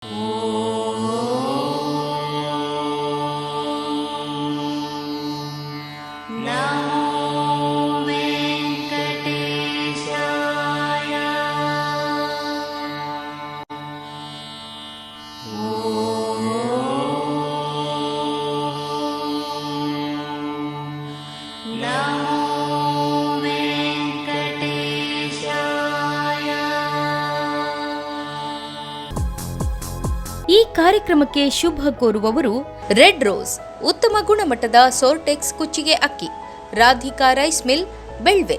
ಈ ಕಾರ್ಯಕ್ರಮಕ್ಕೆ ಶುಭ ಕೋರುವವರು red rose, ಉತ್ತಮ ಗುಣಮಟ್ಟದ ಸೋರ್ಟೆಕ್ಸ್ ಕುಚ್ಚಿಗೆ ಅಕ್ಕಿ, ರಾಧಿಕಾ ರೈಸ್ ಮಿಲ್, ಬೆಳ್ವೆ,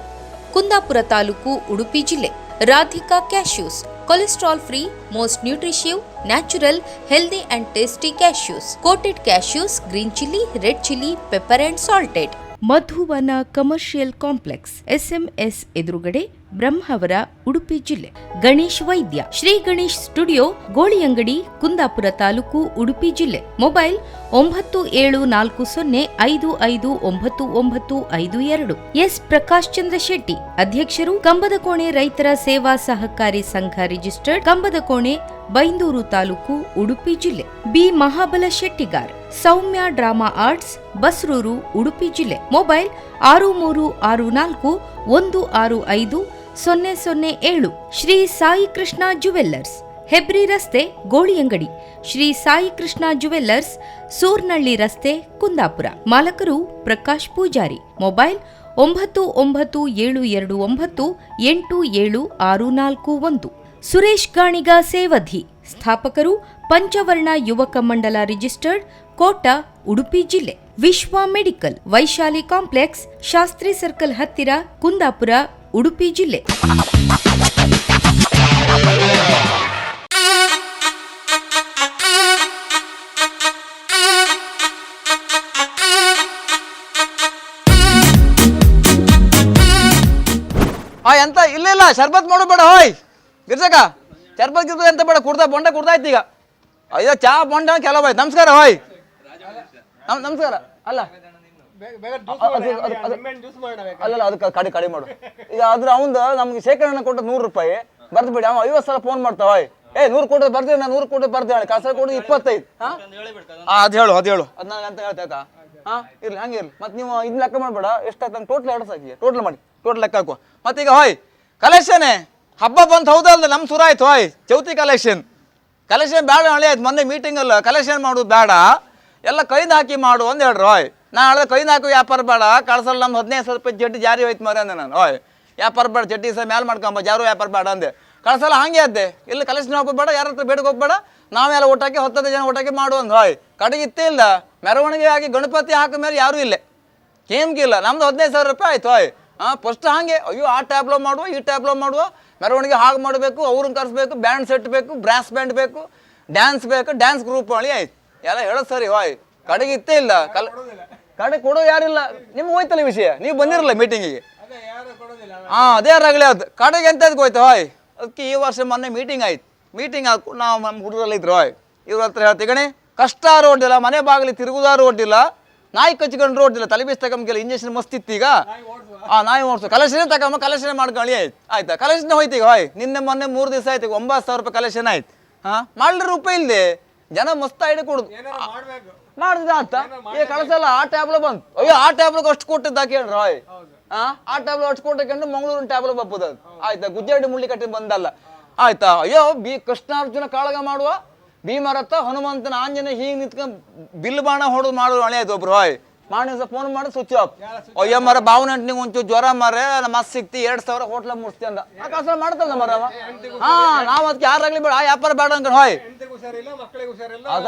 ಕುಂದಾಪುರ ತಾಲೂಕು, ಉಡುಪಿ ಜಿಲ್ಲೆ. Radhika cashews, cholesterol free, most nutritive, natural, healthy and tasty cashews. Coated cashews, green chilli, red chilli, pepper and salted. Madhuvana commercial complex, SMS ಎದುರುಗಡೆ, ಬ್ರಹ್ಮಾವರ, ಉಡುಪಿ ಜಿಲ್ಲೆ. ಗಣೇಶ್ ವೈದ್ಯ, ಶ್ರೀ ಗಣೇಶ್ ಸ್ಟುಡಿಯೋ, ಗೋಳಿಯಂಗಡಿ, ಕುಂದಾಪುರ ತಾಲೂಕು, ಉಡುಪಿ ಜಿಲ್ಲೆ. ಮೊಬೈಲ್ 9774559952. ಎಸ್ ಪ್ರಕಾಶ್ ಚಂದ್ರ ಶೆಟ್ಟಿ, ಅಧ್ಯಕ್ಷರು, ಕಂಬದಕೋಣೆ ರೈತರ ಸೇವಾ ಸಹಕಾರಿ ಸಂಘ ರಿಜಿಸ್ಟರ್ಡ್, ಕಂಬದಕೋಣೆ, ಬೈಂದೂರು ತಾಲೂಕು, ಉಡುಪಿ ಜಿಲ್ಲೆ. ಬಿ ಮಹಾಬಲ ಶೆಟ್ಟಿಗಾರ್, ಸೌಮ್ಯ ಡ್ರಾಮಾ ಆರ್ಟ್ಸ್, ಬಸ್ರೂರು, ಉಡುಪಿ ಜಿಲ್ಲೆ. ಮೊಬೈಲ್ 6364165007. ಶ್ರೀ ಸಾಯಿ ಕೃಷ್ಣ ಜುವೆಲ್ಲರ್ಸ್, ಹೆಬ್ರಿ ರಸ್ತೆ, ಗೋಳಿಯಂಗಡಿ. ಶ್ರೀ ಸಾಯಿ ಕೃಷ್ಣ ಜುವೆಲ್ಲರ್ಸ್, ಸೂರ್ನಳ್ಳಿ ರಸ್ತೆ, ಕುಂದಾಪುರ. ಮಾಲಕರು ಪ್ರಕಾಶ್ ಪೂಜಾರಿ. ಮೊಬೈಲ್ 9729878641. ಸುರೇಶ್ ಗಾಣಿಗ ಸೇವಧಿ, ಸ್ಥಾಪಕರು, ಪಂಚವರ್ಣ ಯುವಕ ಮಂಡಲ ರಿಜಿಸ್ಟರ್ಡ್, ಕೋಟ, ಉಡುಪಿ ಜಿಲ್ಲೆ. ವಿಶ್ವ medical, Vaishali complex, Shastri circle ಹತ್ತಿರ, ಕುಂದಾಪುರ, ಉಡುಪಿ ಜಿಲ್ಲೆ. ಎಂತ ಇಲ್ಲ ಶರ್ಬತ್ ಮಾಡಬೇಡ. ಹೋಯ್ ಗಿರ್ಜಕ, ಶರ್ಬತ್ ಗಿರ್ಬತ್ ಎಂತ ಬೇಡ, ಕುಡ್ದ ಬೊಂಡ ಕುಡ್ದಾಯ್ತು ಈಗ. ಅಯ್ಯೋ ಚಾ ಬೊಂಡ ಕೆಲವು ಆಯ್ತು. ನಮಸ್ಕಾರ. ಹೋಯ್ ನಮಸ್ಕಾರ. ಅಲ್ಲ ಅಲ್ಲಲ್ಲ ಅದಕ್ಕೆ ಕಡಿ ಮಾಡು ಈಗ. ಅದ್ರ ಅವಂದು ನಮ್ಗೆ ಶೇಖರಣೆ ಕೊಟ್ಟು 100 ರೂಪಾಯಿ ಬರ್ದು ಬಿಡಿ. ಅವ 50 ಸಲ ಫೋನ್ ಮಾಡ್ತಾವ. 100 ಕೊಟ್ಟು ಬರ್ತೀವಿ, ನಾನು 100 ಕೊಟ್ಟು ಬರ್ತೀವಿ. ಕಸ ಕೊಡು 25. ಅದು ಹೇಳು ಅದು ನಾನು ಅಂತ ಹೇಳ್ತಾಕ. ಇರ್ಲಿ ಹಂಗೆ ಇರ್ಲಿ. ಮತ್ತೆ ನೀವು ಇದ್ ಲೆಕ್ಕ ಮಾಡ್ಬೇಡ. ಎಷ್ಟಾಯ್ತು ಟೋಟಲ್ 2 ಸಾಕಿ. ಟೋಟಲ್ ಮಾಡಿ, ಟೋಟಲ್ ಲೆಕ್ಕ ಹಾಕುವ. ಮತ್ತೀಗ ಹೋಯ್ ಕಲೆಕ್ಷನ್ ಹಬ್ಬ ಬಂತು, ಹೌದಲ್ದ? ನಮ್ ಸುರ ಆಯ್ತು. ಹೋಯ್ ಚೌತಿ ಕಲೆಕ್ಷನ್ ಬೇಡ ಹಳೆ ಆಯ್ತು. ಮೊನ್ನೆ ಮೀಟಿಂಗ್ ಅಲ್ಲ ಕಲೆಕ್ಷನ್ ಮಾಡೋದು ಬೇಡ, ಎಲ್ಲ ಕೈದು ಹಾಕಿ ಮಾಡು ಅಂತ ಹೇಳ್ರಿ. ಹೋಯ್ ನಾ ಹೇಳಿದೆ ಕೈದು ಹಾಕಿ ವ್ಯಾಪಾರ ಬೇಡ, ಕಳ್ಸಲ್ಲ. ನಮ್ದು 15,000 ರೂಪಾಯಿ ಚಡ್ಡಿ ಜಾರಿ ಹೋಯ್ತು ಮರ ಅಂದೆ ನಾನು. ಹೋಯ್ ವ್ಯಾಪಾರ ಬೇಡ, ಚಡ್ಡಿ ಸಹ ಮ್ಯಾಲೆ ಮಾಡ್ಕೊಂಬ, ಜಾರು ವ್ಯಾಪಾರ ಬೇಡ ಅಂದೆ. ಕಳ್ಸಲ್ಲ ಹಂಗೆ ಅದ್ದೆ. ಇಲ್ಲಿ ಕಲೆಕ್ಷನ್ ಹೋಗ್ಬೇಡ, ಯಾರ ಹತ್ರ ಬೇಡಕ್ಕೆ ಹೋಗ್ಬೇಡ. ನಾವೆಲ್ಲ ಒಟ್ಟಾಕಿ 10 ಜನ ಒಟ್ಟಾಕಿ ಮಾಡು ಅಂದ್. ಹೋಯ್ ಕಡೆಗೆ ಇತ್ತೇ ಇಲ್ಲ. ಮೆರವಣಿಗೆ ಆಗಿ ಗಣಪತಿ ಹಾಕ ಮೇಲೆ ಯಾರೂ ಇಲ್ಲ, ಕೇಮ್ಗಿಲ್ಲ. ನಮ್ದು 15,000 ರೂಪಾಯಿ ಆಯ್ತು. ಹೋಯ್ ಫಸ್ಟ್ ಹಾಗೆ ಅಯ್ಯೋ ಆ ಟ್ಯಾಬ್ಲೋ ಮಾಡುವ, ಈ ಟ್ಯಾಬ್ಲೋ ಮಾಡುವ, ಮೆರವಣಿಗೆ ಹಾಗೆ ಮಾಡಬೇಕು, ಅವ್ರನ್ನ ಕರೆಸ್ಬೇಕು, ಬ್ಯಾಂಡ್ ಸೆಟ್ ಬೇಕು, ಬ್ರಾಸ್ ಬ್ಯಾಂಡ್ ಬೇಕು, ಡ್ಯಾನ್ಸ್ ಬೇಕು, ಡ್ಯಾನ್ಸ್ ಗ್ರೂಪ್ ಮಾಡಿ ಆಯ್ತು. ಎಲ್ಲ ಹೇಳೋದು ಸರಿ. ಹೋಯ್ ಕಡೆಗೆ ಇತ್ತೇ ಇಲ್ಲ. ಕಡೆ ಕೊಡೋ ಯಾರಿಲ್ಲ. ನಿಮ್ಗೆ ಹೋಯ್ತಲ್ಲ ವಿಷಯ, ನೀವು ಬಂದಿರಲ್ಲ ಮೀಟಿಂಗಿಗೆ. ಅದೇ ಯಾರಾಗಲಿ ಅದು ಕಡೆಗೆ ಎಂತದಕ್ಕೆ ಹೋಯ್ತು. ಹೋಯ್ ಅದಕ್ಕೆ ಈ ವರ್ಷ ಮೊನ್ನೆ ಮೀಟಿಂಗ್ ಆಯ್ತು. ಮೀಟಿಂಗ್ ಹಾಕು ನಾವು ನಮ್ಮ ಹುಡುಗರಲ್ಲಿ ಇದ್ರು. ಹೋಯ್ ಇವ್ರ ಹತ್ರ ಹೇಳ್ತೀವಿ ಗಣಿ, ಕಷ್ಟ ರೋಡ್ ಇಲ್ಲ, ಮನೆ ಬಾಗಿಲಿ ತಿರುಗುದ ರೋಡ್ ಇಲ್ಲ, ನಾಯಿ ಕಚ್ಕೊಂಡು ರೋಡ್ ಇಲ್ಲ, ತಲೆ ಬೀಸ್ ತಗೊಂಬಲ್ಲ, ಇಂಜೆಕ್ಷನ್ ಮಸ್ತ್ ಇತ್ತು ಈಗ. ನಾಯಿ ಓಡಿಸು ಕಲೆಕ್ಷನ್ ತಗೊಂಬ, ಕಲೆಕ್ಷನ್ ಮಾಡ್ಕೊಳ್ಳಿ ಆಯ್ತು. ಆಯ್ತಾ ಕಲೆಕ್ಷನ್ ಹೋಯ್ತು ಈಗ. ಹೋಯ್ ನಿನ್ನೆ ಮೊನ್ನೆ 3 ದಿವಸ ಆಯ್ತು, 9,000 ರೂಪಾಯಿ ಕಲೆಕ್ಷನ್ ಆಯ್ತು. ಮಾಡ್ಲಿ ರೂಪಾಯಿ ಇಲ್ಲದೆ ಜನ ಮಸ್ತ್ ಐಡಿ ಕೊಡುದು ಮಾಡಿದ ಅಂತ ಈಗ ಕಳಿಸಲ್ಲ. ಆ ಟ್ಯಾಬ್ಲೋ ಬಂತು. ಅಯ್ಯೋ ಆ ಟ್ಯಾಬ್ಲೋಗೆ ಅಷ್ಟು ಕೊಟ್ಟಿದ್ದ ಕೇಳ್ರಿ. ಹೋಯ್ ಆ ಟ್ಯಾಬ್ಲೋ ಅಷ್ಟು ಕೊಟ್ಟಕೊಂಡು ಮಂಗಳೂರಿನ ಟ್ಯಾಬ್ಲೋ ಬಪ್ಪದ. ಆಯ್ತಾ ಗುಜ್ಜಾಡಿ ಮುಳ್ಳಿ ಕಟ್ಟಿ ಬಂದಲ್ಲ. ಆಯ್ತಾ ಅಯ್ಯೋ ಕೃಷ್ಣಾರ್ಜುನ ಕಾಳಗ ಮಾಡುವ, ಭೀಮರಥ ಹನುಮಂತನ ಆಂಜನೇಯ ಹೀಗೆ ನಿಂತ್ಕೊಂಡು ಬಿಲ್ ಬಾಣ ಹೊಡೆದು ಮಾಡೋದು ಹಳೆ ಆಯ್ತು ಒಬ್ರು. ಹೋಯ್ ಮಾಡಿ ಫೋನ್ ಮಾಡಿ ಸ್ವಿಚ್ ಆಫ್. ಅಯ್ಯೋ ಮರ ಬಾವನಂಟಿನಿಗೆ ಒಂಚೂರು ಜ್ವರ ಮರೆ ಮಸ್ತ್ ಸಿಕ್ತಿ 2,000 ಹೋಟ್ಲ ಮುಡ್ಸ್ತಿ ಅಂದ. ಆ ಕಾಸ ಮಾಡ್ತಲ್ಲ ಮರ. ನಾವ್ ಅದಕ್ಕೆ ಯಾರಾಗ್ಲಿ ಬೇಡ, ಆ ವ್ಯಾಪಾರ ಬೇಡ ಅಂತ. ಹೋಯ್ ಅದ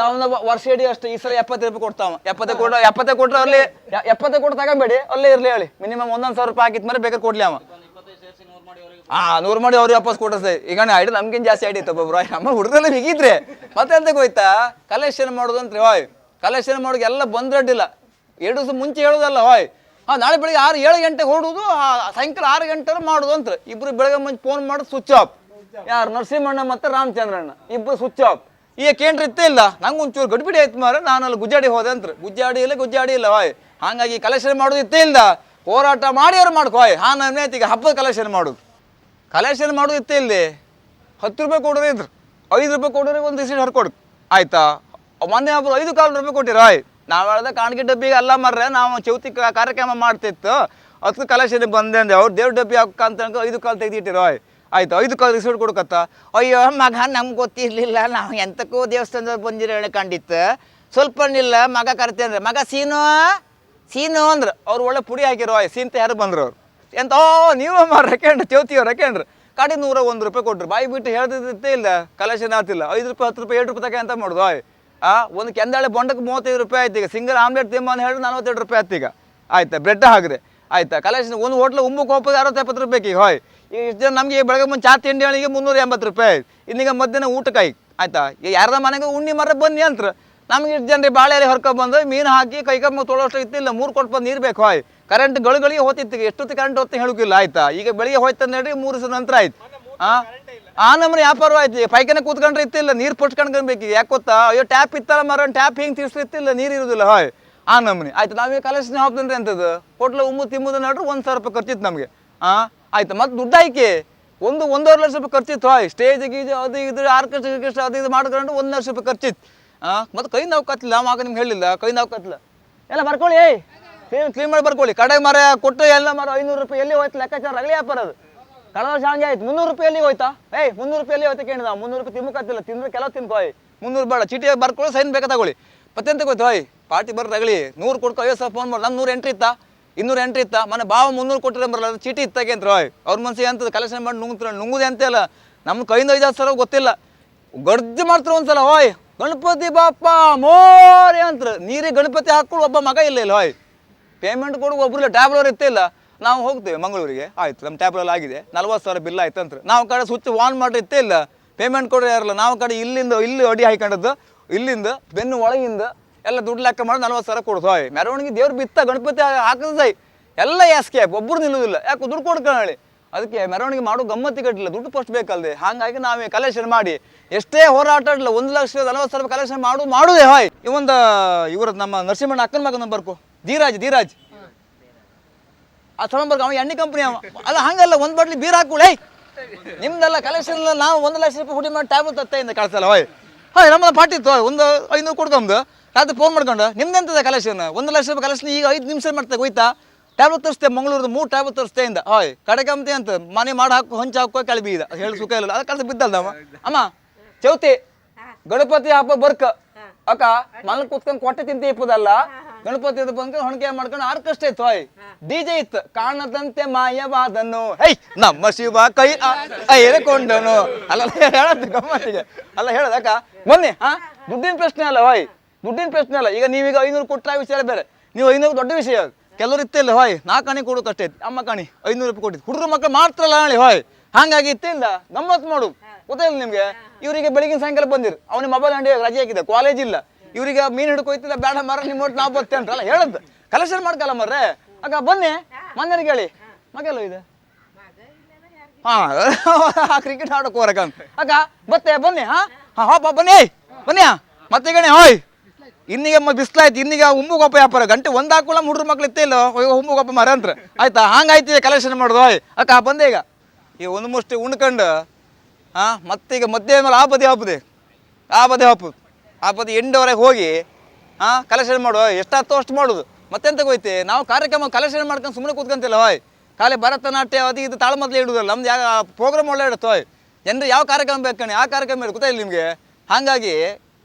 ವರ್ಷ ಇಡೀ ಅಷ್ಟು ಈ ಸಲ 70 ರೂಪಾಯಿ ಕೊಡ್ತಾವ. 70 ಕೊಟ್ರೆ ಅಲ್ಲಿ 70 ಕೊಟ್ಟು ತಗೊಂಬೇಡಿ, ಅಲ್ಲೇ ಇರ್ಲಿ ಹೇಳಿ. ಮಿನಿಮಮ್ 1,000 ರೂಪಾಯಿ ಹಾಕಿತ್ ಮರೆ ಬೇಕಾದ್ರೆ ಕೊಡ್ಲಿ ಅವ. 100 ಮಾಡಿ ಅವ್ರಿಗೆ ವಾಪಸ್ ಕೊಡ್ರಿ. ಈಗ ಐಡಿ ನಮ್ಗಿನ್ ಜಾಸ್ತಿ ಐಡಿ ಇತ್ತು ಒಬ್ಬರು. ನಮ್ಮ ಹುಡುಗರೆಲ್ಲ ಬಿಗಿದ್ರೆ ಮತ್ತೆ ಎಂತಕ್ಕೆ ಹೋಯ್ತಾ ಕಲೆಕ್ಷನ್ ಮಾಡೋದು ಅಂತ್ರಿ. ಹೋಯ್ ಕಲೆಕ್ಷನ್ ಮಾಡೋಕೆ ಎಲ್ಲ ಬಂದ್ರಡ್ಡಿಲ್ಲ. 2 ದಿವಸ ಮುಂಚೆ ಹೇಳೋದಲ್ಲ. ಹೋಯ್ ನಾಳೆ ಬೆಳಿಗ್ಗೆ 6-7 ಗಂಟೆಗೆ ಹೊಡೋದು, ಸಾಯಂಕಾಲ 6 ಗಂಟೆ ಮಾಡೋದು ಅಂತ. ಇಬ್ರು ಬೆಳಗ್ಗೆ ಮುಂಚೆ ಫೋನ್ ಮಾಡಿ ಸ್ವಿಚ್ ಆಫ್. ಯಾರು ನರಸಿಂಹಣ್ಣ ಮತ್ತೆ ರಾಮಚಂದ್ರಣ್ಣ ಇಬ್ರು ಸ್ವಿಚ್ ಆಫ್. ಈಗ ಕೇಂದ್ರ ಇತ್ತೇ ಇಲ್ಲ. ನಂಗೆ ಒಂಚೂರು ಗಡಿಬಿಡಿ ಆಯ್ತು ಮಾರ, ನಾನು ಅಲ್ಲಿ ಗುಜ್ಜಾಡಿ ಹೋದೆ ಅಂತ. ಗುಜ್ಜಾಡಿ ಇಲ್ಲ. ಹೋಯ್ ಹಾಗಾಗಿ ಕಲೆಕ್ಷನ್ ಮಾಡೋದು ಇತ್ತೇ ಇಲ್ಲ. ಹೋರಾಟ ಮಾಡಿ ಅವ್ರು ಮಾಡ್ಕೊ. ಹೋಯ್ ನಾನು ಈಗ ಹಬ್ಬದ ಕಲೆಕ್ಷನ್ ಮಾಡೋದು ಇತ್ತೇ ಇಲ್ಲಿ. 10 ರೂಪಾಯಿ ಕೊಡೋದೇ ಇದ್ರು. 5 ರೂಪಾಯಿ ಕೊಡೋರಿಗೆ ಒಂದು ರಿಸೀಟ್ ಹರ್ಕೊಡು ಆಯ್ತಾ. ಮೊನ್ನೆ ಒಬ್ರು 5 ಕಾಲು ರೂಪಾಯಿ ಕೊಟ್ಟಿರಾಯ್. ನಾವು ಹೇಳ್ದೆ ಕಾಣಿಕೆ ಡಬ್ಬಿಗೆ ಅಲ್ಲ ಮರ್ರೆ, ನಾವು ಚೌತಿ ಕಾರ್ಯಕ್ರಮ ಮಾಡ್ತಿತ್ತು, ಅದಕ್ಕೆ ಕಲೆಕ್ಷನ್ ಬಂದೆ ಅಂದೆ. ಅವ್ರು ದೇವ್ರ ಡಬ್ಬಿ ಹಾಕಂತ 5 ಕಾಲು ತೆಗೆದಿಟ್ಟಿರಾಯ್. ಆಯ್ತು 5 ಕಾಲು ರಿಸೀಟ್ ಕೊಡಕತ್ತ. ಅಯ್ಯೋ ಮಗ ನಮ್ಗೆ ಗೊತ್ತಿರಲಿಲ್ಲ, ನಾವು ಎಂತಕ್ಕೂ ದೇವಸ್ಥಾನದಲ್ಲಿ ಬಂದಿರೋ ಕಂಡಿತ್ತು, ಸ್ವಲ್ಪ ನಿಲ್ಲ ಮಗ ಕರಿತೇನ್ರಿ, ಮಗ ಸೀನು ಅಂದ್ರೆ ಅವ್ರು ಒಳ್ಳೆ ಪುಡಿ ಹಾಕಿರೋ ಸೀಂತ ಯಾರು ಬಂದ್ರು ಅವ್ರು ಎಂತ ನೀವು ರೆಕೆಂಡ್ರಿ ಚೌತಿಯವ್ರು ರೆಕೆಂಡ್ರಿ ಕಾಡಿ 101 ರೂಪಾಯಿ ಕೊಟ್ರು. ಬಾಯಿ ಬಿಟ್ಟು ಹೇಳ್ದಿದ್ದೇ ಇಲ್ಲ, ಕಲೆಕ್ಷನ್ ಆಗ್ತಿಲ್ಲ. 5 ರೂಪಾಯಿ 10 ರೂಪಾಯಿ 7 ರೂಪಾಯಿ ತಗ ಅಂತ ಮಾಡೋದು. ಒಂದು ಕೆಂದಾಳೆ ಬೊಂಡಕ್ಕೆ 35 ರೂಪಾಯಿ ಆಯ್ತು. ಈಗ ಸಿಂಗಲ್ ಆಮ್ಲೆಟ್ ತಿಂಬ ಅಂತ ಹೇಳಿ 42 ರೂಪಾಯಿ ಆಯ್ತು ಈಗ. ಆಯ್ತಾ ಬ್ರೆಡ್ ಹಾಕಿದೆ ಆಯ್ತಾ. ಕಲೆಕ್ಷನ್ ಒಂದು ಹೋಟ್ಲು ಉಮ್ಮಕ್ಕೆ ಹೋಗೋದು 60-70 ರೂಪಾಯಿ ಈಗ. ಹೋಯ್ ಈಗ ಇಷ್ಟು ಜನ ನಮಗೆ ಬೆಳಗ್ಗೆ ಮುಂಚೆ ಚಾ ತಿಂಡಿ ಹೇಳಿಗೆ 380 ರೂಪಾಯಿ. ಇನ್ನೀಗ ಮಧ್ಯಾಹ್ನ ಊಟಕ್ಕೆ ಆಯ್ತಾ. ಈಗ ಯಾರದ ಮನೆಗೆ ಉಣ್ಣಿ ಮರ ಬನ್ನಿ ಅಂತ ನಮ್ಗೆ ಇಷ್ಟು ಜನರಿಗೆ ಬಾಳೆ ಎಲೆ ಹೊರ್ಕೊಬಂದು ಮೀನು ಹಾಕಿ ಕೈಕಮ್ಮ ತೊಳೋಷ್ಟು ಇತ್ತಿಲ್ಲ. 3 ಕೊಟ್ಟು ಬಂದು ನೀರು ಬೇಕು. ಹೋಯ್ ಕರೆಂಟ್ ಗಳಿಗೆ ಹೋತಿತ್ತು, ಎಷ್ಟೊತ್ತು ಕರೆಂಟ್ ಹೊತ್ತು ಹೇಳೋಕ್ಕಿಲ್ಲ ಆಯ್ತಾ. ಈಗ ಬೆಳಿಗ್ಗೆ ಹೋಯ್ತು ನೋಡಿ 3 ದಿವಸ ನಂತರ ಆಯ್ತು. ಆ ನಮ್ಮನೆ ವ್ಯಾಪಾರ ಆಯ್ತು. ಪೈಖಾನೆ ಕೂತ್ಕೊಂಡ್ರೆ ಇತ್ತಿಲ್ಲ, ನೀರು ಪುಟ್ಕೊಂಡ್ಬೇಕು. ಯಾಕೆ ಗೊತ್ತಾ, ಅಯ್ಯೋ ಟ್ಯಾಪ್ ಇತ್ತಲ್ಲ ಮರ, ಟ್ಯಾಪ್ ಹಿಂಗೆ ತಿರ್ಸಿತ್ತಿಲ್ಲ, ನೀರು ಇರೋದಿಲ್ಲ. ಹೋಯ್ ಆ ನಮ್ಮನೆ ಆಯ್ತು. ನಾವೀಗ ಕಲೆಕ್ಷನ್ ಹೋಗ್ತಂದ್ರೆ ಅಂತದ್ದು ಹೋಟ್ಲು ತಿಂಬುದು ನೋಡ್ರಿ 1,000 ರೂಪಾಯಿ ಖರ್ಚಿತ್ತು ನಮಗೆ. ಆಯ್ತು ಮತ್ತೆ ದುಡ್ಡು ಆಯ್ಕೆ 1-1.5 ಲಕ್ಷ ರೂಪಾಯಿ ಖರ್ಚಿತ್ತು. ಹೋಯ್ ಸ್ಟೇಜ್ ಗೀಜ್ ಅದು ಇದು ಆರ್ಕೆಸ್ಟ್ರಾ ಅದು ಇದು ಮಾಡ್ಕೊಂಡು 1 ಲಕ್ಷ ರೂಪಾಯಿ ಖರ್ಚಿತ್ತು. ಮತ್ತೆ ಕೈ ನಾವು ಕತ್ತಲಿಲ್ಲ, ನಾವು ಆಗ ನಿಮ್ಗೆ ಹೇಳಿಲ್ಲ ಕೈ ನಾವು ಕತ್ತಲ ಎಲ್ಲ ಬರ್ಕೊಳ್ಳಿ, ಕ್ಲೀನ್ ಮಾಡಿ ಬರ್ಕೊಳ್ಳಿ. ಕಡೆ ಮರ ಕೊಟ್ಟು ಎಲ್ಲ ಮರ 500 ರೂಪಾಯಿ ಎಲ್ಲಿ ಹೋಯ್ತು ಲೆಕ್ಕಾಚಾರ ಆಗಲಿ ವ್ಯಾಪಾರ. ಅದು ಕಳೆದ ವರ್ಷ ಹಂಗೆ ಆಯ್ತು. 300 ರೂಪಾಯಿ ಎಲ್ಲಿ ಹೋಯ್ತಾ? 300 ರೂಪಾಯಿ ಎಲ್ಲಿ ಹೋಯ್ತು ಕೇಳಿದ. 300 ರೂಪಾಯಿ ತಿಮ್ಮಕತ್ತಿಲ್ಲ, ತಿಂದ್ರೆ ಕೆಲವು ತಿನ್ಕೋಯ್. 300 ಬೇಡ, ಚೀಟಿ ಬರ್ಕೊಳ್ಳಿ, ಸೈನ್ ಬೇಕಾ ತಗೊಳ್ಳಿ. ಮತ್ತೆಂತ ಗೊತ್ತು ಹೋಯ್ ಪಾರ್ಟಿ ಬರ್ರಿ ತಗೊಳ್ಳಿ. 100 ಕೊಡ್ಕೊ 50 ಫೋನ್ ಮಾಡಿ. ನಮ್ಮ 100 ಎಂಟ್ರಿ ಇತ್ತಾ, 200 ಎಂಟ್ರಿ ಇತ್ತಾ, ಮನೆ ಬಾವ 300 ಕೊಟ್ಟರೆ ಬರಲ್ಲ, ಚೀಟಿ ಇತ್ತಾಗೆ ಅಂತ ಹೋಯ್. ಅವ್ರ ಮನ್ಸಿಗೆ ಅಂತದ್ದು ಕಲೆಕ್ಷನ್ ಮಾಡಿ ನುಂಗುದೇ ಅಂತೆಲ್ಲ. ನಮ್ಮ ಕೈಯಿಂದ 5 ಸಲ ಗೊತ್ತಿಲ್ಲ, ಗರ್ಜು ಮಾಡ್ತಾರೆ ಒಂದ್ಸಲ. ಹೋಯ್ ಗಣಪತಿ ಬಾಪ ಮೋರೆ ಅಂತ ನೀರಿಗೆ ಗಣಪತಿ ಹಾಕೊಂಡು ಒಬ್ಬ ಮಗ ಇಲ್ಲ ಇಲ್ಲ. ಹೋಯ್ ಪೇಮೆಂಟ್ ಕೊಡು ಒಬ್ರು ಟ್ಯಾಬ್ಲರ್ ಇತ್ತಿಲ್ಲ. ನಾವು ಹೋಗ್ತೇವೆ ಮಂಗಳೂರಿಗೆ, ಆಯ್ತು ನಮ್ಮ ಟ್ಯಾಬ್ಲರ್ ಆಗಿದೆ 40,000 ಬಿಲ್ ಆಯ್ತು ಅಂತ. ನಾವು ಕಡೆ ಸ್ವಿಚ್ ಆನ್ ಮಾಡಿ ಇತ್ತೇ ಇಲ್ಲ, ಪೇಮೆಂಟ್ ಕೊಡ್ರಿ ಯಾರಲ್ಲ. ನಾವು ಕಡೆ ಇಲ್ಲಿಂದ ಇಲ್ಲಿ ಅಡಿ ಹಾಕೊಂಡದ್ದು, ಇಲ್ಲಿಂದ ಬೆನ್ನು ಒಳಗಿಂದ ಎಲ್ಲ ದುಡ್ಡು ಲೆಕ್ಕ ಮಾಡಿ 40,000 ಕೊಡ್ತು. ಹೋಯ್ ಮೆರವಣಿಗೆ ದೇವ್ರು ಬಿತ್ತ ಗಣಪತಿ ಹಾಕಿದ ಸೈ ಎಲ್ಲ ಯಾಸ್ಕೆ ಒಬ್ಬರು ನಿಲ್ಲುವುದಿಲ್ಲ. ಯಾಕೆ ದುಡ್ಡು ಕೊಡ್ಕೊಳ್ಳಿ. ಅದಕ್ಕೆ ಮೆರವಣಿಗೆ ಮಾಡೋ ಗಮ್ಮತ್ತಿ ಕಟ್ಟಿಲ್ಲ, ದುಡ್ಡು ಫಸ್ಟ್ ಬೇಕಲ್ದೆ. ಹಾಗಾಗಿ ನಾವೇ ಕಲೆಕ್ಷನ್ ಮಾಡಿ ಎಷ್ಟೇ ಹೋರಾಟ ಇಲ್ಲ 1,40,000 ರೂಪಾಯಿ ಕಲೆಕ್ಷನ್ ಮಾಡುದೇ. ಹೋಯ್ ಇವ್ರ ನಮ್ಮ ನರಸಿಂಹಣ್ಣ ಅಕ್ಕನ ಮಗ ನಂಬರ್ಕು ಧೀರಾಜ್ ಆ ಸಂಬರ್ಕ ಅವ ಎಣ್ಣೆ ಕಂಪ್ನಿ ಅವ ಅಲ್ಲ. ಹಂಗಲ್ಲ, ಒಂದು ಬಾಟ್ಲಿ ಬೀರ್ ಹಾಕೊಳ್ಳಿ ನಿಮ್ದೆಲ್ಲ ಕಲೆಕ್ಷನ್. ನಾವು 1 ಲಕ್ಷ ರೂಪಾಯಿ ಹುಡಿ ಮಾಡಿ ಟ್ಯಾಬ್ಲೆಟ್ ತತ್ತೆಯಿಂದ ಕಳ್ಸಲ್ಲ. ಹೋಯ್ ನಮ್ಮ ಪಾರ್ಟಿ ಇತ್ತು. ಒಂದು 500 ಕೊಡ್ಕೊಂಬುದು ರಾತ್ರಿ ಫೋನ್ ಮಾಡ್ಕೊಂಡು ನಿಮ್ದೆಂತದ ಕಲೆಕ್ಷನ್ 1 ಲಕ್ಷ ರೂಪಾಯಿ ಕಲೆಕ್ಷನ್ ಈಗ 5 ನಿಮಿಷ ಮಾಡ್ತೇವೆ. ಹೋಯ್ತಾ ಟ್ಯಾಬ್ಲೆಟ್ ತರಿಸ್ತೇ ಮಂಗಳೂರದ 3 ಟ್ಯಾಬ್ಲೆಟ್ ತರಿಸ್ತೇಯಿಂದ. ಹೋಯ್ ಕಡೆಕಂತೆ ಅಂತ ಮನೆ ಮಾಡಿ ಹಾಕೋ ಹೊಂಚ ಹಾಕೋ ಕೆಳಬಿ ಇದೆ ಹೇಳಿ ಸುಖ ಇಲ್ಲ. ಅದು ಕಲಸ ಬಿದ್ದಲ್ಲ ನಾವು ಅಮ್ಮ ಚೌತಿ ಗಣಪತಿ ಹಬ್ಬ ಬರ್ಕ ಅಕ್ಕ ಮಲ್ ಕೂತ್ಕೊಂಡು ಕೊಟ್ಟೆ ತಿಂತ ಇಪ್ಪದಲ್ಲ. ಗಣಪತಿ ಬಂದು ಹೊಣಕೆ ಮಾಡ್ಕೊಂಡು ಆರ್ಕೆಸ್ಟ್ರಾ ಇತ್ತು. ಹೋಯ್ ಡಿಜೆ ಇತ್ತು. ಕಾಣದಂತೆ ಮಾಯವಾದನು ಹೈ ನಮ್ಮ ಶಿವ ಕೈ ಏರಿಕೊಂಡನು ಅಲ್ಲ ಹೇಳದ್ ಗಮ್ಮತ್ತಿಗೆ ಅಲ್ಲ ಹೇಳದಕ್ಕ ಬನ್ನಿ. ದುಡ್ಡಿನ ಪ್ರಶ್ನೆ ಅಲ್ಲ. ಹೋಯ್ ದುಡ್ಡಿನ ಪ್ರಶ್ನೆ ಅಲ್ಲ. ಈಗ ನೀವೀಗ 500 ಕೊಟ್ಟರೆ ವಿಚಾರ ಬೇರೆ, ನೀವು 500 ದೊಡ್ಡ ವಿಷಯ. ಕೆಲವರು ಇತ್ತಿಲ್ಲ. ಹೋಯ್ 4 ಕಣಿ ಕೊಡೋಕೆ ಅಷ್ಟೇ. ಅಮ್ಮ ಕಣಿ 500 ರೂಪಾಯಿ ಕೊಟ್ಟಿದ್ದು ಹುಡುಗರು ಮಕ್ಕಳು ಮಾಡ್ತಾರಲ್ಲ ಹೇಳಿ. ಹೋಯ್ ಹಾಗಾಗಿ ಇತ್ತಿಲ್ಲ ಗಮ್ಮತ್ತು ಮಾಡು ಗೊತ್ತಿಲ್ಲ ನಿಮ್ಗೆ. ಇವರಿಗೆ ಬೆಳಿಗ್ಗೆ ಸಾಯಂಕಾಲ ಬಂದಿರು, ಅವನಿಗೆ ಮೊಬೈಲ್ ಅಂಗಡಿ ರಜೆ ಹಾಕಿದೆ, ಕಾಲೇಜ್ ಇಲ್ಲ. ಇವರಿಗೆ ಮೀನು ಹಿಡ್ಕೊಯ್ತಿಲ್ಲ, ಬೇಡ ಮರ ನಿಮ್ಮ ಒಟ್ಟು ನಾವು ಬರ್ತೇವೆ ಅಂತಲ್ಲ ಹೇಳದ್. ಕಲೆಕ್ಷನ್ ಮಾಡ್ಕಲ್ಲ ಮರ್ರೆ ಅಕ್ಕ ಬನ್ನಿ. ಮನೇಲಿ ಕೇಳಿ ಮಗೆಲ್ಲ ಇದೆ ಕ್ರಿಕೆಟ್ ಆಡೋಕೆ ಹೊರಕಂತ ಅಕ್ಕ ಬತ್ತೆ ಬನ್ನಿ. ಹಾಪ ಬನ್ನಿ ಬನ್ನಿ ಮತ್ತೆ ಗಣಿ. ಹೋಯ್ ಇನ್ನೀಗ ಬಿಸ್ಲಾಯ್ತು, ಇನ್ನೀಗ ಹುಂಬುಗೊಪ್ಪ ವ್ಯಾಪಾರ ಗಂಟೆ 1 ಹಾಕೋಲ್ಲ. ಹುಡುಗ್ರು ಮಕ್ಳು ಇತ್ತೇ ಇಲ್ಲ ಹುಂಬುಗೊಪ್ಪ ಮರ ಅಂತ ಆಯ್ತಾ. ಹಂಗಾಯ್ತು ಕಲೆಕ್ಷನ್ ಮಾಡೋದು. ಹೋಯ್ ಅಕ್ಕ ಬಂದೆ ಈಗ ಒಂದು ಮುಷ್ಟಿ ಉಣ್ಕೊಂಡು ಮತ್ತೀಗ ಮಧ್ಯಾಹ್ನ ಮೇಲೆ ಆ ಬದಿ ಹಾಪುದು ಎಂಡವರೆಗೆ ಹೋಗಿ ಕಲೆಕ್ಷನ್ ಮಾಡುವ. ಎಷ್ಟಾಗ್ತೋ ಅಷ್ಟು ಮಾಡೋದು. ಮತ್ತೆಂತ ಹೋಯ್ತಿ ನಾವು ಕಾರ್ಯಕ್ರಮ ಕಲೆಕ್ಷನ್ ಮಾಡ್ಕೊಂಡು ಸುಮ್ಮನೆ ಕೂತ್ಕೊಂತಿಲ್ಲ. ಹೋಯ್ ಖಾಲಿ ಭರತನಾಟ್ಯ ಅದು ಇದು ತಾಳ್ಮದ್ಲೆ ಇಡುವುದಿಲ್ಲ. ನಮ್ದು ಯಾವ ಪ್ರೋಗ್ರಾಮ್ ಒಳ್ಳೆ ಇಡುತ್ತೆ. ಹೋಯ್ ಜನರು ಯಾವ ಕಾರ್ಯಕ್ರಮ ಬೇಕಣಿ ಆ ಕಾರ್ಯಕ್ರಮ ಇಡು ಗೊತ್ತಾಯಿಲ್ಲ ನಿಮಗೆ. ಹಾಗಾಗಿ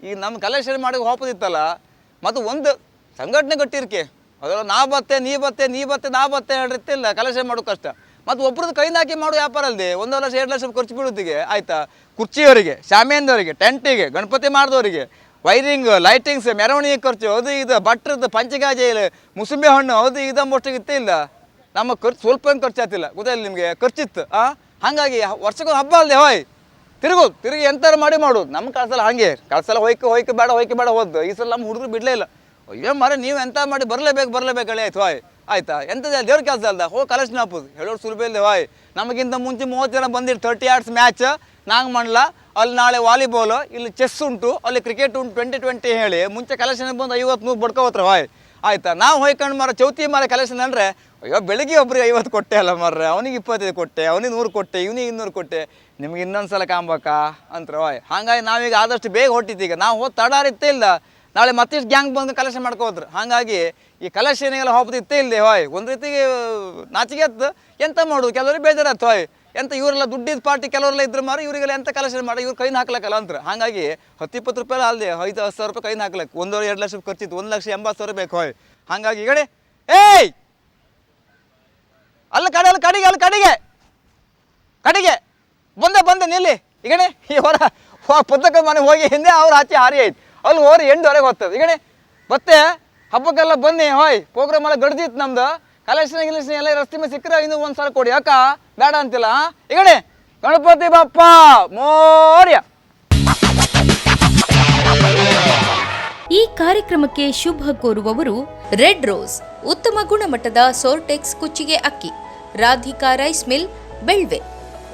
ಈಗ ನಮ್ಮ ಕಲೆಕ್ಷನ್ ಮಾಡಿ ಹೋಗೋದಿತ್ತಲ್ಲ, ಮತ್ತು ಒಂದು ಸಂಘಟನೆ ಗಟ್ಟಿರ್ಕೆ ಅದೆಲ್ಲ ನಾ ಬತ್ತೆ ನಾ ಬತ್ತೆ ಹೇಳಿರ್ತಿಲ್ಲ. ಕಲೆಕ್ಷನ್ ಮಾಡೋದು ಕಷ್ಟ. ಮತ್ತು ಒಬ್ರದ್ದು ಕೈನ ಹಾಕಿ ಮಾಡೋ ವ್ಯಾಪಾರ ಅಲ್ಲದೆ 1 ಲಕ್ಷ 2 ಲಕ್ಷ ಖರ್ಚು ಬೀಳೋದಿಗೆ ಆಯ್ತಾ. ಕುರ್ಚಿಯವರಿಗೆ, ಶಾಮಿಯಾನದವರಿಗೆ, ಟೆಂಟಿಗೆ, ಗಣಪತಿ ಮಾಡಿದವರಿಗೆ, ವೈರಿಂಗ್, ಲೈಟಿಂಗ್ಸ್, ಮೆರವಣಿಗೆ ಖರ್ಚು ಅದು ಇದು, ಭಟ್ರದ್ದು ಪಂಚಗಾಜೆ, ಮುಸುಂಬೆ ಹಣ್ಣು ಅದು ಇದಮ್ಮಷ್ಟಿಗೆ ಇತ್ತೇ ಇಲ್ಲ. ನಮ್ಮ ಖರ್ಚು ಸ್ವಲ್ಪ ಖರ್ಚು ಆಗ್ತಿಲ್ಲ ಗೊತ್ತಾಯಿಲ್ಲ ನಿಮಗೆ. ಖರ್ಚಿತ್ತು. ಹಾಗಾಗಿ ವರ್ಷಕ್ಕೊಂದು ಹಬ್ಬ ಅಲ್ಲದೆ. ಹೋಯ್ ತಿರುಗಿ ಎಂತಾರು ಮಾಡಿ ಮಾಡೋದು. ನಮ್ಮ ಕಳ್ಸಲ್ಲ ಹಾಗೆ ಕಳ್ಸಲ್ಲ. ಹೋಯ್ಕೆ ಬೇಡ ಹೋದ್ದು. ಈ ಸಲ ನಮ್ಮ ಹುಡುಗರು ಬಿಡಲೇ ಇಲ್ಲ. ಅಯ್ಯೋ ಮರ ನೀವು ಎಂತ ಮಾಡಿ ಬರಲೇಬೇಕು ಹೇಳಿ ಆಯ್ತು. ಹೋಯ್ ಆಯ್ತಾ ಎಂಥದ್ದು ದೇವ್ರ ಕೆಲಸ ಅಲ್ದ ಹೋಗಿ ಕಲೆಕ್ಷನ್ ಹಾಕೋದು ಹೇಳೋರು ಸುಲಭ ಇಲ್ಲದೆ. ಹೋಯ್ ನಮಗಿಂತ ಮುಂಚೆ 30 ಜನ ಬಂದಿರು 30 yards ಮ್ಯಾಚ್ ನಂಗೆ ಮಾಡಲ. ಅಲ್ಲಿ ನಾಳೆ ವಾಲಿಬಾಲ್, ಇಲ್ಲಿ ಚೆಸ್ ಉಂಟು, ಅಲ್ಲಿ ಕ್ರಿಕೆಟ್ ಉಂಟು 2020 ಹೇಳಿ ಮುಂಚೆ ಕಲೆಕ್ಷನ್ ಬಂದು 50-100 ಬಡ್ಕೋತ್ರ. ಹೋಯ್ ಆಯ್ತಾ ನಾವು ಹೋಯ್ಕೊಂಡು ಮರ ಚೌತಿ ಮರ ಕಲೆಕ್ಷನ್ ಅಂದರೆ ಅಯ್ಯೋ ಬೆಳಿಗ್ಗೆ ಒಬ್ರಿಗೆ 50 ಕೊಟ್ಟೆ ಅಲ್ಲ ಮರ್ರೆ, ಅವನಿಗೆ 25 ಕೊಟ್ಟೆ, ಅವನಿಗೆ 100 ಕೊಟ್ಟೆ, ಇವನಿಗೆ 200 ಕೊಟ್ಟೆ. ನಿಮ್ಗೆ ಇನ್ನೊಂದು ಸಲ ಕಾಂಬೇಕಾ ಅಂತಾರೆ ಓಯ್. ಹಾಗಾಗಿ ನಾವೀಗ ಆದಷ್ಟು ಬೇಗ ಹೊಟ್ಟಿದ್ದೀಗ. ನಾವು ಹೋಗಿ ತಡಾರಿತ್ತೇ ಇಲ್ಲ, ನಾಳೆ ಮತ್ತಿಷ್ಟು ಗ್ಯಾಂಗ್ ಬಂದು ಕಲೆಕ್ಷನ್ ಮಾಡ್ಕೋದ್ರು. ಹಾಗಾಗಿ ಈ ಕಲೆಕ್ಷನಿಗೆಲ್ಲ ಹೋಗ್ಬೋದು ಇತ್ತೇ ಇಲ್ಲದೆ ಹೋಯ್. ಒಂದು ರೀತಿಗೆ ನಾಚಿಗೆ ಎತ್ತು ಎಂತ ಮಾಡೋದು, ಕೆಲವರಿಗೆ ಬೇಜಾರತ್ತು ಹೋಯ್. ಎಂತ ಇವರೆಲ್ಲ ದುಡ್ಡಿದ ಪಾರ್ಟಿ ಕೆಲವರೆಲ್ಲ ಇದ್ರೆ ಮಾರು ಇವರಿಗೆಲ್ಲ ಎಂತ ಕಲೆಕ್ಷನ್ ಮಾಡಿ ಇವ್ರು ಕೈನ ಹಾಕ್ಲಕ್ಕಲ್ಲ ಅಂತಾರೆ. ಹಾಗಾಗಿ 10-20 ರೂಪಾಯಿ ಅಲ್ಲದೆ 5-10 ರೂಪಾಯಿ ಕೈನ ಹಾಕ್ಲಕ್ಕೆ. 1-2 ಲಕ್ಷ ಖರ್ಚಿತ್ತು, 1,80,000 ಬೇಕು ಹೋಯ್. ಹಾಗಾಗಿ ಈ ಕಡೆ ಏಯ್ ಅಲ್ಲ ಕಡೆಗೆ ಬಂದೆ ನಿಲ್ಲಿ ಈಗಣೆ ಈ ಹೊರ ಪುಸ್ತಕ ಮನೆ ಹೋಗಿ ಹಿಂದೆ ಅವ್ರು ಆಚೆ ಹಾರಿ ಆಯ್ತು ಅಲ್ಲಿ ಹೋರಿ ಎಂಟುವರೆಗೆ ಹೋಗ್ತದೆ. ಈಗಣೆ ಮತ್ತೆ ಹಬ್ಬಕ್ಕೆಲ್ಲ ಬನ್ನಿ ಹೋಯ್. ಪ್ರೋಗ್ರಾಮ್ ಎಲ್ಲ ಗಡ್ದಿತ್ತು ನಮ್ದು. ಕಲೆಕ್ಷನ್ ಎಲ್ಲ ರಸ್ತೆ ಮೇಲೆ ಸಿಕ್ಕರೆ ಇನ್ನೂ ಒಂದು ಸಲ ಕೊಡಿ, ಯಾಕ ಬೇಡ ಅಂತಿಲ್ಲ. ಈಗಣೆ ಗಣಪತಿ ಬಪ್ಪ ಮೋರ್ಯ. ಈ ಕಾರ್ಯಕ್ರಮಕ್ಕೆ ಶುಭ ಕೋರುವವರು ರೆಡ್ ರೋಸ್, ಉತ್ತಮ ಗುಣಮಟ್ಟದ ಸೋರ್ಟೆಕ್ಸ್ ಕುಚ್ಚಿಗೆ ಅಕ್ಕಿ, ರಾಧಿಕಾ ರೈಸ್ ಮಿಲ್, ಬೆಳ್ವೆ,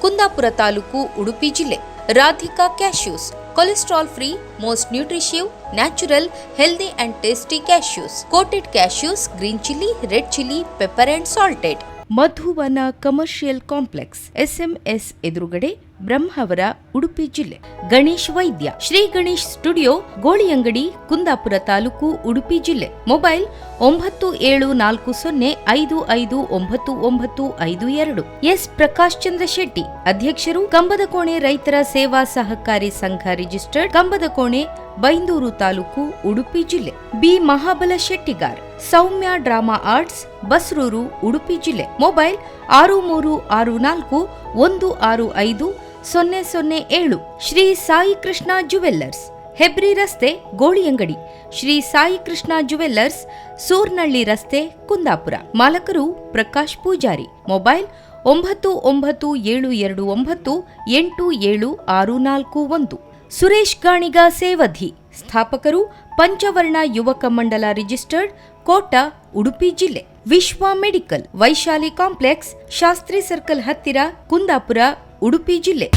ಕುಂದಾಪುರ ತಾಲೂಕು, ಉಡುಪಿ ಜಿಲ್ಲೆ. Radhika cashews, cholesterol free, most nutritive, natural, healthy and tasty cashews, coated cashews, green chilli, red chilli, pepper and salted. Madhuvana commercial complex, SMS ಎದುರುಗಡೆ, ಬ್ರಹ್ಮಾವರ, ಉಡುಪಿ ಜಿಲ್ಲೆ. ಗಣೇಶ್ ವೈದ್ಯ, ಶ್ರೀ ಗಣೇಶ್ ಸ್ಟುಡಿಯೋ, ಗೋಳಿಯಂಗಡಿ, ಕುಂದಾಪುರ ತಾಲೂಕು, ಉಡುಪಿ ಜಿಲ್ಲೆ. ಮೊಬೈಲ್ 9774559952. ಎಸ್ ಪ್ರಕಾಶ್ ಚಂದ್ರ ಶೆಟ್ಟಿ, ಅಧ್ಯಕ್ಷರು, ಕಂಬದಕೋಣೆ ರೈತರ ಸೇವಾ ಸಹಕಾರಿ ಸಂಘ ರಿಜಿಸ್ಟರ್ಡ್, ಕಂಬದಕೋಣೆ, ಬೈಂದೂರು ತಾಲೂಕು, ಉಡುಪಿ ಜಿಲ್ಲೆ. ಬಿ ಮಹಾಬಲ ಶೆಟ್ಟಿಗಾರ್, ಸೌಮ್ಯ ಡ್ರಾಮಾ ಆರ್ಟ್ಸ್, ಬಸ್ರೂರು, ಉಡುಪಿ ಜಿಲ್ಲೆ. ಮೊಬೈಲ್ 6364165007. ಶ್ರೀ ಸಾಯಿ ಕೃಷ್ಣ ಜುವೆಲ್ಲರ್ಸ್, ಹೆಬ್ರಿ ರಸ್ತೆ, ಗೋಳಿಯಂಗಡಿ. ಶ್ರೀ ಸಾಯಿ ಕೃಷ್ಣ ಜುವೆಲ್ಲರ್ಸ್, ಸೂರ್ನಳ್ಳಿ ರಸ್ತೆ, ಕುಂದಾಪುರ. ಮಾಲಕರು ಪ್ರಕಾಶ್ ಪೂಜಾರಿ. ಮೊಬೈಲ್ 9997897641. ಸುರೇಶ್ ಗಾಣಿಗ ಸೇವಧಿ, ಸ್ಥಾಪಕರು, ಪಂಚವರ್ಣ ಯುವಕ ಮಂಡಲ ರಿಜಿಸ್ಟರ್ಡ್, ಕೋಟ, ಉಡುಪಿ ಜಿಲ್ಲೆ. ವಿಶ್ವ medical, Vaishali complex, Shastri circle ಹತ್ತಿರ, ಕುಂದಾಪುರ, ಉಡುಪಿ ಜಿಲ್ಲೆ.